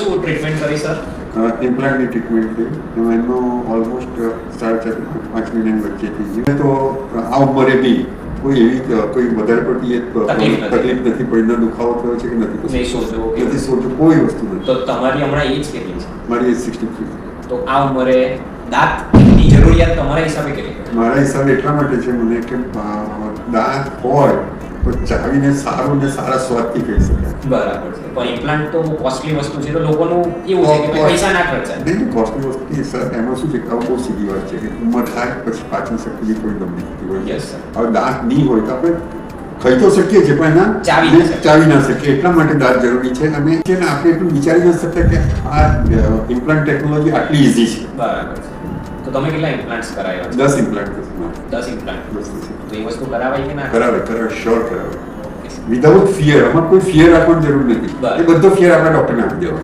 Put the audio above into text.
શું ટ્રીટમેન્ટ કરી sir? ઇમ્પ્લાન્ટની treatment થઈ એમાં એમનો ઓલમોસ્ટ 4.5 મહિના વચ્ચે થઈ ગયું. તો આ ઉંમરે બી કોઈ એવી કોઈ વધારે પડતી તકલીફ નથી પડી, ન દુખાવો થયો છે કે નથી સોજો કોઈ વસ્તુ નથી. તો તમારી હમણાં એજ કેટલી છે? મારી એજ 63. તો આ ઉંમરે દાંતની જરૂરિયાત તમારા હિસાબે કેટલી? મારા હિસાબે એટલા માટે છે મને કે દાંત હોય તો ચાવીને સારું ને સારા સ્વાદથી કહી શકાય. બરાબર છે. પણ ઇમ્પ્લાન્ટ તો કોસ્ટલી વસ્તુ છે, તો લોકોનું એવું છે કે પૈસા ના ખર્ચાય. નહીં, કોસ્ટલી વસ્તુ સર એમાં શું છે કે બહુ સીધી વાત છે કે ઉંમર થાય પછી પાચન શક્તિ થોડી નબળી થતી હોય. Yes sir. હવે દાંત નહીં હોય તો આપણે ખાઈ તો શકીએ છીએ પણ એના ચાવી ના શકીએ. એટલા માટે દાંત જરૂરી છે. અને છે ને આપણે એટલું વિચારી ન શકતા કે આ ઇમ્પ્લાન્ટ ટેકનોલોજી આટલી ઇઝી છે. બરાબર છે. તો તમે કેટલા ઇમ્પ્લાન્ટ્સ કરાવ્યા છે? 10 ઇમ્પ્લાન્ટ. 10 ઇમ્પ્લાન્ટ. તો એ વસ્તુ કરાવાય કે ના કરાવે? શ્યોર કરાવે. Without fear. આમાં કોઈ ફિયર રાખવાની જરૂર નથી. એ બધો ફિયર આપણા ડોક્ટરને આપી દેવાનો.